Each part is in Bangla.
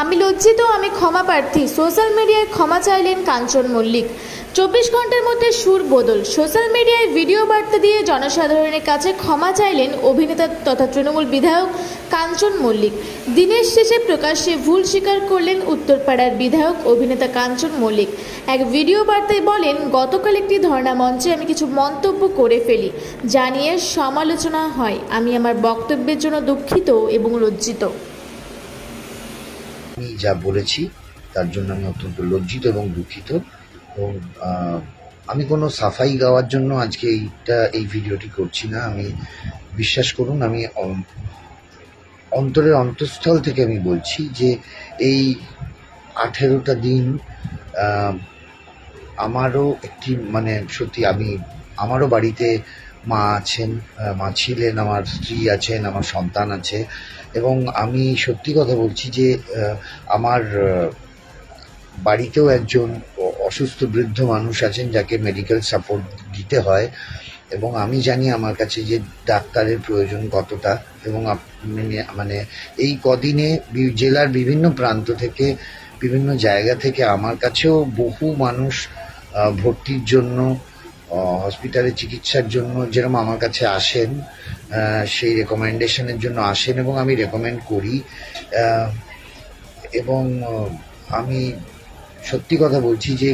আমি লজ্জিত, আমি ক্ষমা প্রার্থী। সোশ্যাল মিডিয়ায় ক্ষমা চাইলেন কাঞ্চন মল্লিক। 24 ঘন্টার মধ্যে সুর বদল। সোশ্যাল মিডিয়ায় ভিডিও বার্তা দিয়ে জনসাধারণের কাছে ক্ষমা চাইলেন অভিনেতা তথা তৃণমূল বিধায়ক কাঞ্চন মল্লিক। দিনের শেষে প্রকাশ্যে ভুল স্বীকার করলেন উত্তরপাড়ার বিধায়ক অভিনেতা কাঞ্চন মল্লিক। এক ভিডিও বার্তায় বলেন, গতকাল একটি ধর্ণা মঞ্চে আমি কিছু মন্তব্য করে ফেলি, যা নিয়ে সমালোচনা হয়। আমি আমার বক্তব্যের জন্য দুঃখিত এবং লজ্জিত। আমি যা বলেছি তার জন্য আমি অত্যন্ত লজ্জিত এবং দুঃখিত। এবং আমি কোনো সাফাই গাওয়ার জন্য আজকে এই ভিডিওটি করছি না। আমি বিশ্বাস করুন, আমি অন্তরের অন্তঃস্থল থেকে আমি বলছি যে এই 18টা দিন আমারও একটি সত্যি আমারও বাড়িতে মা আছেন, মা ছিলেন, আমার স্ত্রী আছেন, আমার সন্তান আছে। এবং আমি সত্যি কথা বলছি যে আমার বাড়িতেও একজন অসুস্থ বৃদ্ধ মানুষ আছেন যাকে মেডিকেল সাপোর্ট দিতে হয়। এবং আমি জানি আমার কাছে যে ডাক্তারের প্রয়োজন কতটা। এবং এই কদিনে জেলার বিভিন্ন প্রান্ত থেকে, বিভিন্ন জায়গা থেকে আমার কাছেও বহু মানুষ ভর্তির জন্য, হসপিটালে চিকিৎসার জন্য যেরকম আমার কাছে আসেন, সেই রেকমেন্ডেশনের জন্য আসেন এবং আমি রেকমেন্ড করি। এবং আমি সত্যি কথা বলছি যে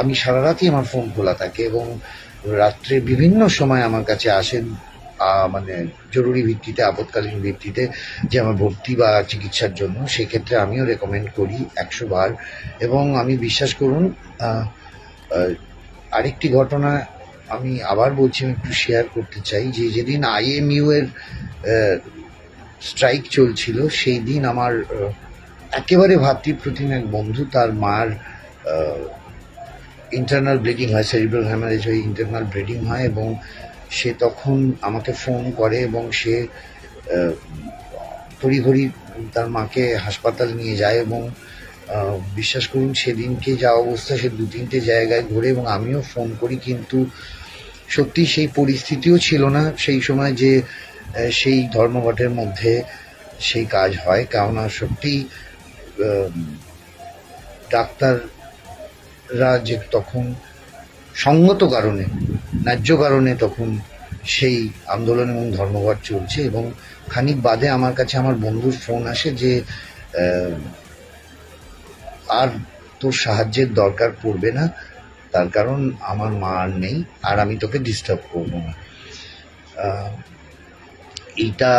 আমি সারা রাতই আমার ফোন খোলা থাকে এবং রাত্রে বিভিন্ন সময় আমার কাছে আসেন জরুরি ভিত্তিতে, আপৎকালীন ভিত্তিতে যে আমার ভর্তি বা চিকিৎসার জন্য। সেক্ষেত্রে আমিও রেকমেন্ড করি 100 বার। এবং আমি বিশ্বাস করুন, আরেকটি ঘটনা আমি আবার বলছি, আমি একটু শেয়ার করতে চাই যে যেদিন IMU এর স্ট্রাইক চলছিল, সেই দিন আমার একেবারে ভাতৃপ্রতিম এক বন্ধু, তার মার ইন্টারনাল ব্লিডিং হয়, সেরিব্রাল হ্যামারেজ হয়ে ইন্টারনাল ব্লিডিং হয়। এবং সে তখন আমাকে ফোন করে এবং সে তড়িঘড়ি তার মাকে হাসপাতাল নিয়ে যায়। এবং বিশ্বাস করুন, সেদিনকে যা অবস্থা, সে 2-3টে জায়গায় ঘুরে, এবং আমিও ফোন করি, কিন্তু সত্যি সেই পরিস্থিতিও ছিল না সেই সময় যে সেই ধর্মঘটের মধ্যে সেই কাজ হয়। কেননা সত্যি ডাক্তাররা যে তখন সঙ্গত কারণে, ন্যায্য কারণে তখন সেই আন্দোলন এবং ধর্মঘট চলছে। এবং খানিক বাদে আমার কাছে আমার বন্ধুর ফোন আসে যে আর তোর সাহায্যের দরকার পড়বে না, তার কারণ আমার মা আর নেই, আর আমি তোকে ডিস্টার্ব করবো না। এইটা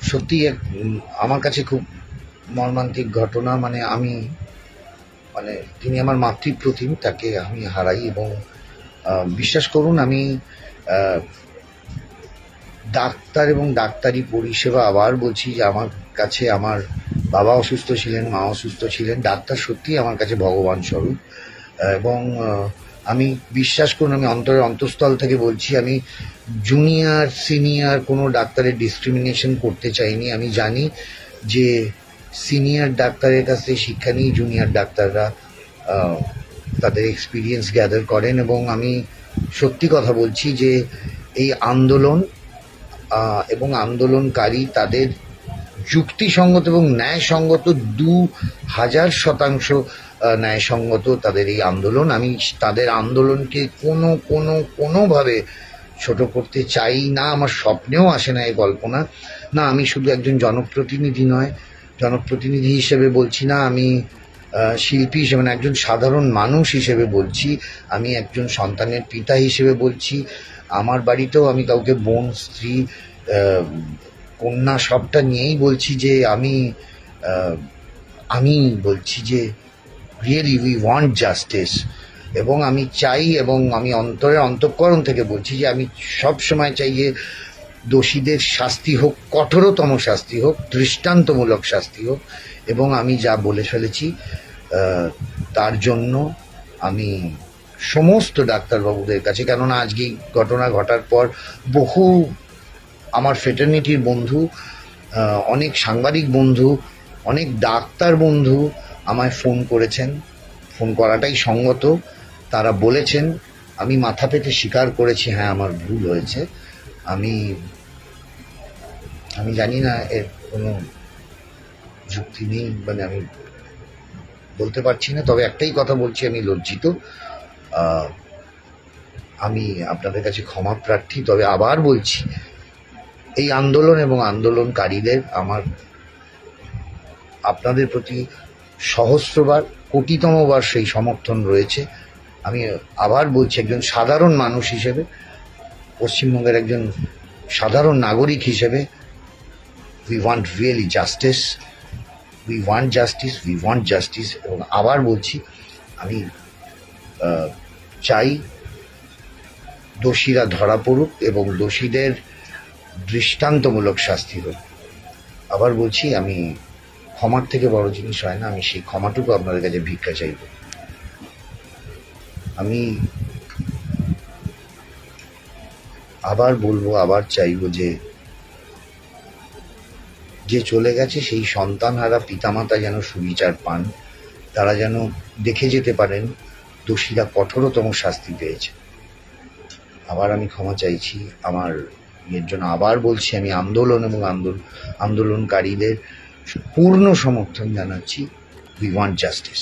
সত্যি আমার কাছে খুব মর্মান্তিক ঘটনা। তিনি আমার মাতৃপ্রতিম, তাকে আমি হারাই। এবং বিশ্বাস করুন, আমি ডাক্তার এবং ডাক্তারি পরিষেবা, আবার বলছি যে আমার কাছে আমার বাবা অসুস্থ ছিলেন, মা অসুস্থ ছিলেন, ডাক্তার সত্যি আমার কাছে ভগবান স্বরূপ। এবং আমি বিশ্বাস করুন, আমি অন্তরের অন্তঃস্থল থেকে বলছি, আমি জুনিয়র সিনিয়র কোনো ডাক্তারের ডিসক্রিমিনেশন করতে চাইনি। আমি জানি যে সিনিয়র ডাক্তারের কাছ থেকে শিক্ষা নিয়ে জুনিয়র ডাক্তাররা তাদের এক্সপিরিয়েন্স গ্যাদার করেন। এবং আমি সত্যি কথা বলছি যে এই আন্দোলন এবং আন্দোলনকারী তাদের যুক্তিসঙ্গত এবং ন্যায়সঙ্গত, 2000% ন্যায়সঙ্গত তাদের এই আন্দোলন। আমি তাদের আন্দোলনকে কোনোভাবে ছোট করতে চাই না, আমার স্বপ্নেও আসে না এই কল্পনা। না, আমি শুধু একজন জনপ্রতিনিধি নয়, জনপ্রতিনিধি হিসেবে বলছি না, আমি শিল্পী হিসেবে, একজন সাধারণ মানুষ হিসেবে বলছি, আমি একজন সন্তানের পিতা হিসেবে বলছি। আমার বাড়িতেও আমি কাউকে বোন, স্ত্রী, কন্যা সবটা নিয়েই বলছি যে আমি বলছি যে রিয়েলি উই ওয়ান্ট জাস্টিস। এবং আমি চাই, এবং আমি অন্তরের অন্তঃকরণ থেকে বলছি যে আমি সব সময় চাই যে দোষীদের শাস্তি হোক, কঠোরতম শাস্তি হোক, দৃষ্টান্তমূলক শাস্তি হোক। এবং আমি যা বলে ফেলেছি তার জন্য আমি সমস্ত ডাক্তারবাবুদের কাছে, কেননা আজকে ঘটনা ঘটার পর বহু আমার ফ্রেটার্নিটির বন্ধু, অনেক সাংবাদিক বন্ধু, অনেক ডাক্তার বন্ধু আমায় ফোন করেছেন। ফোন করাটাই সঙ্গত। তারা বলেছেন, আমি মাথা পেতে স্বীকার করেছি, হ্যাঁ আমার ভুল হয়েছে, আমি আমি জানি না এর কোনো যুক্তি নেই, মানে আমি বলতে পারছি না, তবে একটাই কথা বলছি, আমি লজ্জিত। আমি আপনাদের কাছে ক্ষমা প্রার্থী। তবে আবার বলছি, এই আন্দোলন এবং আন্দোলনকারীদের আমার আপনাদের প্রতি সহস্রবার, কোটিতমবার সেই সমর্থন রয়েছে। আমি আবার বলছি, একজন সাধারণ মানুষ হিসেবে, পশ্চিমবঙ্গের একজন সাধারণ নাগরিক হিসেবে, we want really justice, we want justice, we want justice. এবং আবার বলছি, আমি চাই দোষীরা ধরা পড়ুক এবং দোষীদের দৃষ্টান্তমূলক শাস্তি হোক। আবার বলছি, আমি ক্ষমার থেকে বড় জিনিস হয় না, আমি সেই ক্ষমাটুকু আপনাদের কাছে ভিক্ষা চাইব। আমি আবার বলবো, আবার চাইব যে চলে গেছে সেই সন্তানহারা পিতামাতা যেন সুবিচার পান, তারা যেন দেখে যেতে পারেন দোষীরা কঠোরতম শাস্তি পেয়েছে। আবার আমি ক্ষমা চাইছি আমার এর জন্য। আবার বলছি, আমি আন্দোলন এবং আন্দোলনকারীদের পূর্ণ সমর্থন জানাচ্ছি। We want justice.